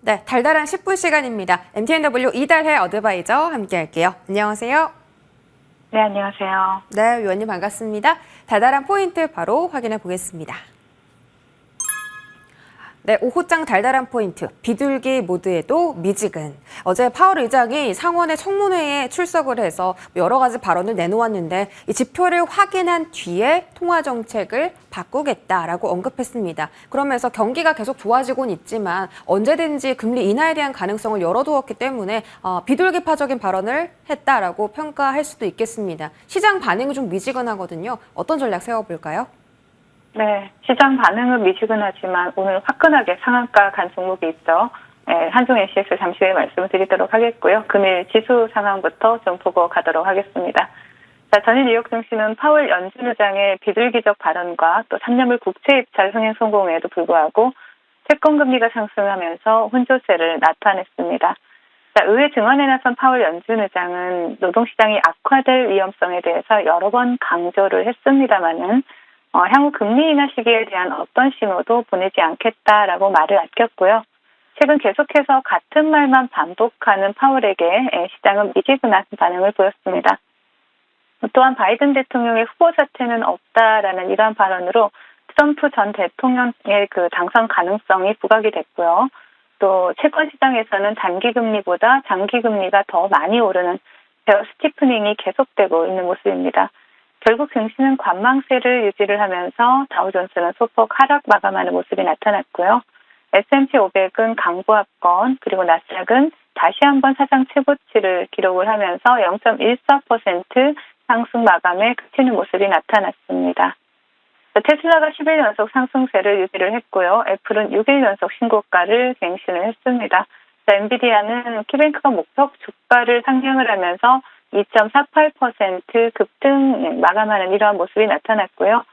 네, 달달한 10분 시간입니다. MTNW 이달해 어드바이저 함께 할게요. 안녕하세요. 네, 안녕하세요. 네, 위원님 반갑습니다. 달달한 포인트 바로 확인해 보겠습니다. 네, 오후장 달달한 포인트, 비둘기 모드에도 미지근. 어제 파월 의장이 상원의 청문회에 출석을 해서 여러 가지 발언을 내놓았는데 이 지표를 확인한 뒤에 통화 정책을 바꾸겠다라고 언급했습니다. 그러면서 경기가 계속 좋아지고는 있지만 언제든지 금리 인하에 대한 가능성을 열어두었기 때문에 비둘기파적인 발언을 했다라고 평가할 수도 있겠습니다. 시장 반응이 좀 미지근하거든요. 어떤 전략 세워볼까요? 네, 시장 반응은 미지근하지만 오늘 화끈하게 상한가 간 종목이 있죠. 네, 한중 NCS 잠시 후에 말씀을 드리도록 하겠고요. 금일 지수 상황부터 좀 보고 가도록 하겠습니다. 자, 전일 뉴욕 증시는 파월 연준 의장의 비둘기적 발언과 또 3년물 국채 입찰 흥행 성공에도 불구하고 채권 금리가 상승하면서 혼조세를 나타냈습니다. 자, 의회 증언에 나선 파월 연준 의장은 노동시장이 악화될 위험성에 대해서 여러 번 강조를 했습니다마는 향후 금리 인하 시기에 대한 어떤 신호도 보내지 않겠다라고 말을 아꼈고요. 최근 계속해서 같은 말만 반복하는 파월에게 시장은 미지근한 반응을 보였습니다. 또한 바이든 대통령의 후보 사퇴는 없다라는 이러한 발언으로 트럼프 전 대통령의 그 당선 가능성이 부각이 됐고요. 또 채권 시장에서는 단기 금리보다 장기 금리가 더 많이 오르는 베어 스티프닝이 계속되고 있는 모습입니다. 결국 증시는 관망세를 유지를 하면서 다우존스는 소폭 하락 마감하는 모습이 나타났고요. S&P 500은 강보합권 그리고 나스닥은 다시 한번 사상 최고치를 기록을 하면서 0.14% 상승 마감에 그치는 모습이 나타났습니다. 테슬라가 10일 연속 상승세를 유지를 했고요. 애플은 6일 연속 신고가를 갱신을 했습니다. 엔비디아는 키뱅크가 목표 주가를 상향을 하면서 2.48% 급등 마감하는 이러한 모습이 나타났고요.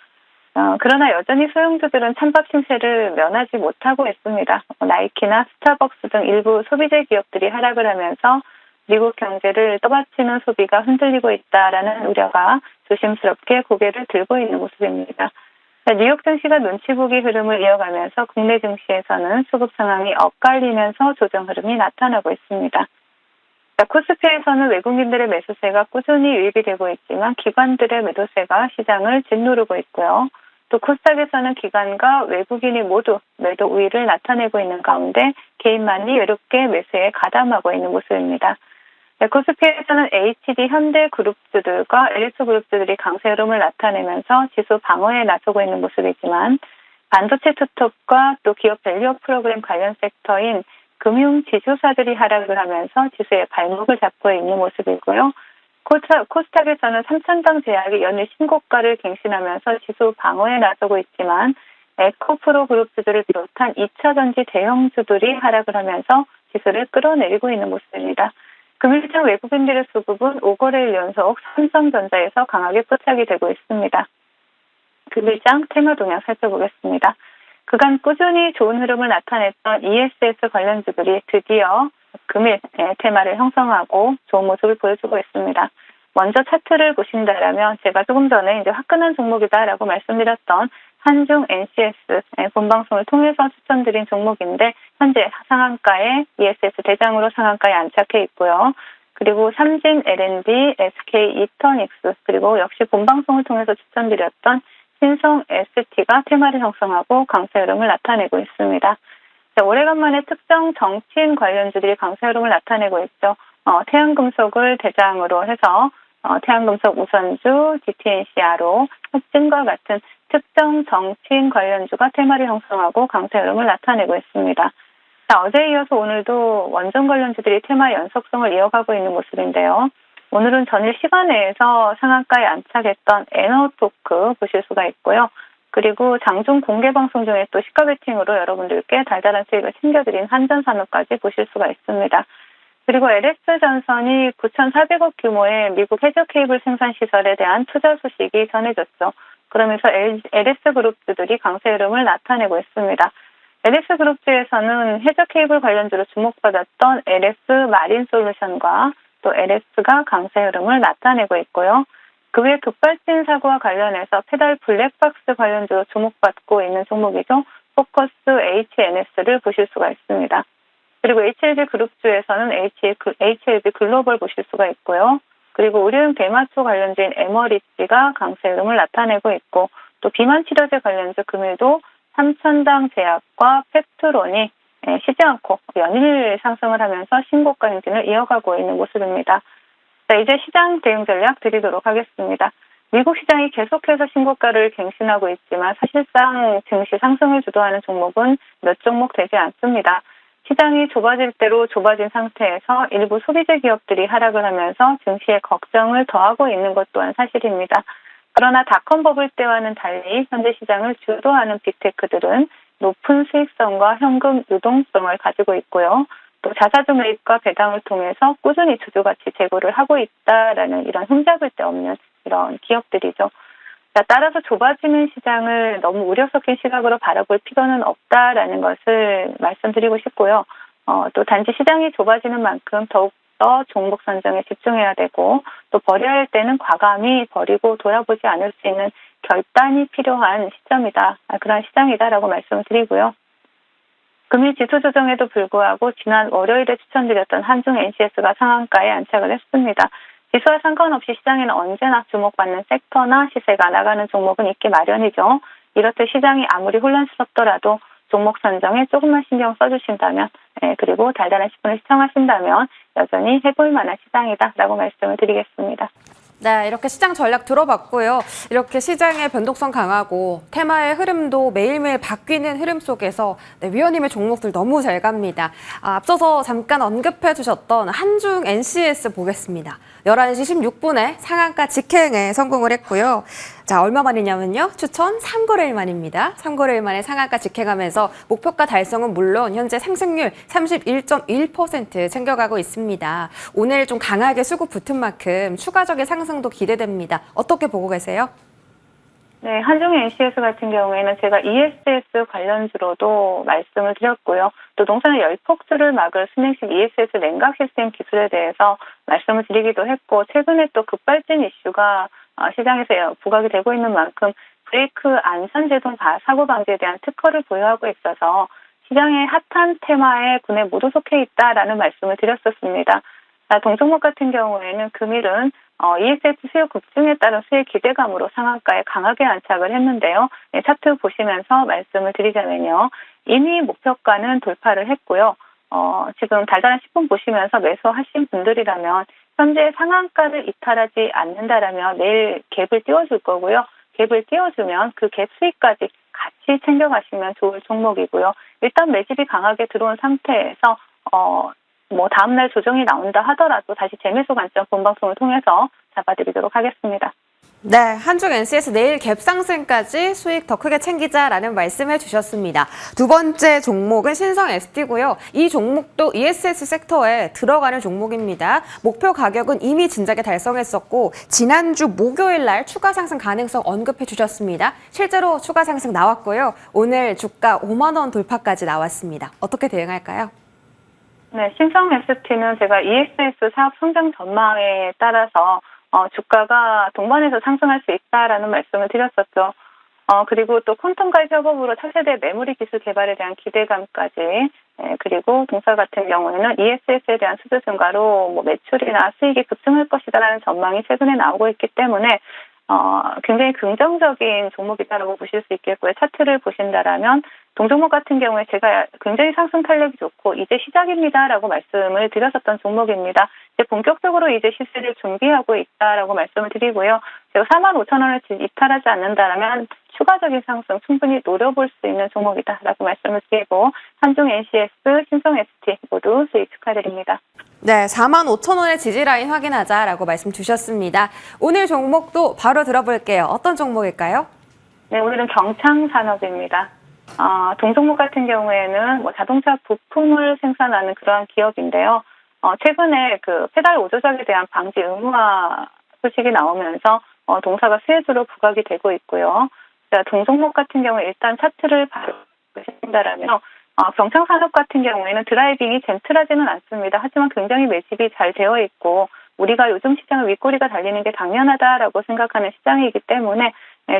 그러나 여전히 소형주들은 찬밥 신세를 면하지 못하고 있습니다. 나이키나 스타벅스 등 일부 소비재 기업들이 하락을 하면서 미국 경제를 떠받치는 소비가 흔들리고 있다라는 우려가 조심스럽게 고개를 들고 있는 모습입니다. 뉴욕 증시가 눈치 보기 흐름을 이어가면서 국내 증시에서는 수급 상황이 엇갈리면서 조정 흐름이 나타나고 있습니다. 코스피에서는 외국인들의 매수세가 꾸준히 유입이 되고 있지만 기관들의 매도세가 시장을 짓누르고 있고요. 또 코스닥에서는 기관과 외국인이 모두 매도 우위를 나타내고 있는 가운데 개인만이 외롭게 매수에 가담하고 있는 모습입니다. 코스피에서는 HD 현대그룹주들과 LS그룹주들이 강세 흐름을 나타내면서 지수 방어에 나서고 있는 모습이지만 반도체 투톱과 또 기업 밸류업 프로그램 관련 섹터인 금융 지주사들이 하락을 하면서 지수의 발목을 잡고 있는 모습이고요. 코스닥에서는 삼천당 제약이 연일 신고가를 갱신하면서 지수 방어에 나서고 있지만 에코프로 그룹주들을 비롯한 2차전지 대형주들이 하락을 하면서 지수를 끌어내리고 있는 모습입니다. 금일장 외국인들의 수급은 5거래일 연속 삼성전자에서 강하게 포착이 되고 있습니다. 금일장 테마 동향 살펴보겠습니다. 그간 꾸준히 좋은 흐름을 나타냈던 ESS 관련주들이 드디어 금일 테마를 형성하고 좋은 모습을 보여주고 있습니다. 먼저 차트를 보신다면 제가 조금 전에 이제 화끈한 종목이다라고 말씀드렸던 한중 NCS 본방송을 통해서 추천드린 종목인데 현재 상한가에 ESS 대장으로 상한가에 안착해 있고요. 그리고 삼진 L&D, SK 이터닉스 그리고 역시 본방송을 통해서 추천드렸던 신성 ST가 테마를 형성하고 강세 흐름을 나타내고 있습니다. 자, 오래간만에 특정 정치인 관련주들이 강세 흐름을 나타내고 있죠. 태양금속을 대장으로 해서 태양금속 우선주, DTNCRO, 혁진과 같은 특정 정치인 관련주가 테마를 형성하고 강세 흐름을 나타내고 있습니다. 자, 어제에 이어서 오늘도 원전 관련주들이 테마 연속성을 이어가고 있는 모습인데요. 오늘은 전일 시간내에서 상한가에 안착했던 에너토크 보실 수가 있고요. 그리고 장중 공개 방송 중에 또 시가 베팅으로 여러분들께 달달한 수익을 챙겨드린 한전산업까지 보실 수가 있습니다. 그리고 LS전선이 9,400억 규모의 미국 해저 케이블 생산 시설에 대한 투자 소식이 전해졌죠. 그러면서 LS그룹주들이 강세 흐름을 나타내고 있습니다. LS그룹주에서는 해저 케이블 관련주로 주목받았던 LS 마린솔루션과 또 LS가 강세 흐름을 나타내고 있고요. 그 외 급발진 사고와 관련해서 페달 블랙박스 관련주로 주목받고 있는 종목이죠. 포커스 HNS를 보실 수가 있습니다. 그리고 HLB 그룹주에서는 HLB 글로벌 보실 수가 있고요. 그리고 의료용 대마초 관련주인 에머리지가 강세 흐름을 나타내고 있고, 또 비만 치료제 관련주 금일도 삼천당 제약과 펩트론이 쉬지 않고 연일 상승을 하면서 신고가 행진을 이어가고 있는 모습입니다. 자, 이제 시장 대응 전략 드리도록 하겠습니다. 미국 시장이 계속해서 신고가를 갱신하고 있지만 사실상 증시 상승을 주도하는 종목은 몇 종목 되지 않습니다. 시장이 좁아질 대로 좁아진 상태에서 일부 소비재 기업들이 하락을 하면서 증시에 걱정을 더하고 있는 것 또한 사실입니다. 그러나 닷컴 버블 때와는 달리 현재 시장을 주도하는 빅테크들은 높은 수익성과 현금 유동성을 가지고 있고요. 또 자사주 매입과 배당을 통해서 꾸준히 주주가치 제고를 하고 있다라는 이런 흠잡을 데 없는 이런 기업들이죠. 자, 따라서 좁아지는 시장을 너무 우려 섞인 시각으로 바라볼 필요는 없다라는 것을 말씀드리고 싶고요. 또 단지 시장이 좁아지는 만큼 더욱더 종목 선정에 집중해야 되고, 또 버려야 할 때는 과감히 버리고 돌아보지 않을 수 있는 결단이 필요한 시점이다. 그런 시장이다라고 말씀을 드리고요. 금일 지수 조정에도 불구하고 지난 월요일에 추천드렸던 한중 NCS가 상한가에 안착을 했습니다. 지수와 상관없이 시장에는 언제나 주목받는 섹터나 시세가 나가는 종목은 있기 마련이죠. 이렇듯 시장이 아무리 혼란스럽더라도 종목 선정에 조금만 신경 써주신다면, 그리고 달달한 10분을 시청하신다면 여전히 해볼 만한 시장이다라고 말씀을 드리겠습니다. 네, 이렇게 시장 전략 들어봤고요. 이렇게 시장의 변동성 강하고 테마의 흐름도 매일매일 바뀌는 흐름 속에서 위원님의 종목들 너무 잘 갑니다. 앞서서 잠깐 언급해 주셨던 한중 NCS 보겠습니다. 11시 16분에 상한가 직행에 성공을 했고요. 자, 얼마 만이냐면요. 추천 3거래일 만입니다. 3거래일 만에 상한가 직행하면서 목표가 달성은 물론 현재 상승률 31.1% 챙겨가고 있습니다. 오늘 좀 강하게 수급 붙은 만큼 추가적인 상승도 기대됩니다. 어떻게 보고 계세요? 네, 한중 NCS 같은 경우에는 제가 ESS 관련주로도 말씀을 드렸고요. 또 농산의 열폭주를 막을 순행식 ESS 냉각 시스템 기술에 대해서 말씀을 드리기도 했고, 최근에 또 급발진 이슈가 시장에서 부각이 되고 있는 만큼 브레이크 안전제동 사고 방지에 대한 특허를 보유하고 있어서 시장의 핫한 테마에 군에 모두 속해 있다라는 말씀을 드렸었습니다. 동종목 같은 경우에는 금일은 ESS 수요 급증에 따른 수혜 기대감으로 상한가에 강하게 안착을 했는데요. 네, 차트 보시면서 말씀을 드리자면요. 이미 목표가는 돌파를 했고요. 지금 달달한 10분 보시면서 매수하신 분들이라면 현재 상한가를 이탈하지 않는다라면 내일 갭을 띄워줄 거고요. 갭을 띄워주면 그 갭 수익까지 같이 챙겨가시면 좋을 종목이고요. 일단 매집이 강하게 들어온 상태에서 다음날 조정이 나온다 하더라도 다시 재매수 관점 본방송을 통해서 잡아드리도록 하겠습니다. 네, 한중 NCS 내일 갭 상승까지 수익 더 크게 챙기자라는 말씀해 주셨습니다. 두 번째 종목은 신성 ST고요. 이 종목도 ESS 섹터에 들어가는 종목입니다. 목표 가격은 이미 진작에 달성했었고 지난주 목요일 날 추가 상승 가능성 언급해 주셨습니다. 실제로 추가 상승 나왔고요. 오늘 주가 5만 원 돌파까지 나왔습니다. 어떻게 대응할까요? 네, 신성 ST는 제가 ESS 사업 성장 전망에 따라서 주가가 동반해서 상승할 수 있다라는 말씀을 드렸었죠. 그리고 또 퀀텀과의 협업으로 차세대 메모리 기술 개발에 대한 기대감까지, 그리고 동사 같은 경우에는 ESS에 대한 수주 증가로 매출이나 수익이 급증할 것이다라는 전망이 최근에 나오고 있기 때문에 굉장히 긍정적인 종목이다라고 보실 수 있겠고요. 차트를 보신다라면 동종목 같은 경우에 제가 굉장히 상승 탄력이 좋고 이제 시작입니다라고 말씀을 드렸었던 종목입니다. 이제 본격적으로 이제 시세를 준비하고 있다라고 말씀을 드리고요. 제가 45,000원을 이탈하지 않는다라면 추가적인 상승 충분히 노려볼 수 있는 종목이다라고 말씀을 드리고 한중 NCS, 신성 ST 모두 수익 축하드립니다. 네, 45,000원의 지지라인 확인하자라고 말씀 주셨습니다. 오늘 종목도 바로 들어볼게요. 어떤 종목일까요? 네, 오늘은 경창산업입니다. 동종목 같은 경우에는 자동차 부품을 생산하는 그러한 기업인데요. 최근에 그 페달 오조작에 대한 방지 의무화 소식이 나오면서 동사가 수혜주로 부각이 되고 있고요. 동종목 같은 경우에 일단 차트를 바로 보신다라면 경창산업 같은 경우에는 드라이빙이 젠틀하지는 않습니다. 하지만 굉장히 매집이 잘 되어 있고 우리가 요즘 시장을 윗꼬리가 달리는 게 당연하다라고 생각하는 시장이기 때문에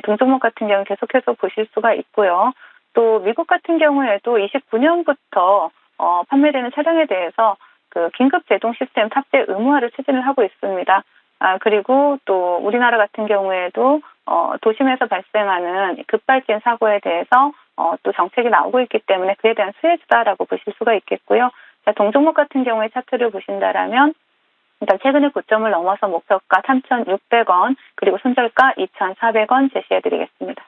동종목 같은 경우는 계속해서 보실 수가 있고요. 또 미국 같은 경우에도 29년부터 판매되는 차량에 대해서 그 긴급 제동 시스템 탑재 의무화를 추진을 하고 있습니다. 그리고 또 우리나라 같은 경우에도 도심에서 발생하는 급발진 사고에 대해서 또 정책이 나오고 있기 때문에 그에 대한 수혜주다라고 보실 수가 있겠고요. 자, 동종목 같은 경우에 차트를 보신다라면 일단 최근에 고점을 넘어서 목표가 3,600원 그리고 손절가 2,400원 제시해드리겠습니다.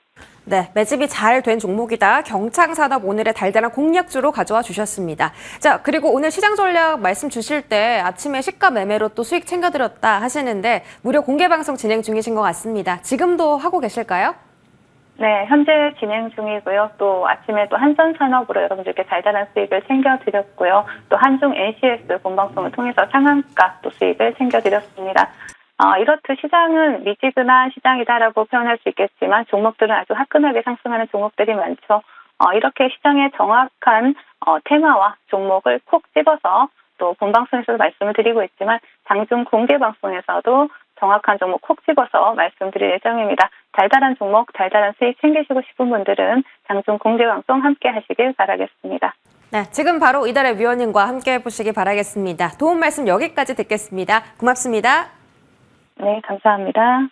네, 매집이 잘 된 종목이다. 경창산업 오늘의 달달한 공략주로 가져와 주셨습니다. 자, 그리고 오늘 시장 전략 말씀 주실 때 아침에 시가 매매로 또 수익 챙겨드렸다 하시는데 무료 공개 방송 진행 중이신 것 같습니다. 지금도 하고 계실까요? 네, 현재 진행 중이고요. 또 아침에 또 한전산업으로 여러분들께 달달한 수익을 챙겨드렸고요. 또 한중 NCS 본방송을 통해서 상한가 또 수익을 챙겨드렸습니다. 이렇듯 시장은 미지근한 시장이다라고 표현할 수 있겠지만 종목들은 아주 화끈하게 상승하는 종목들이 많죠. 이렇게 시장의 정확한 테마와 종목을 콕 집어서 또 본방송에서도 말씀을 드리고 있지만 장중 공개 방송에서도 정확한 종목 콕 집어서 말씀드릴 예정입니다. 달달한 종목, 달달한 수익 챙기시고 싶은 분들은 장중 공개 방송 함께 하시길 바라겠습니다. 네, 지금 바로 이달의 위원님과 함께 해보시기 바라겠습니다. 도움 말씀 여기까지 듣겠습니다. 고맙습니다. 네, 감사합니다.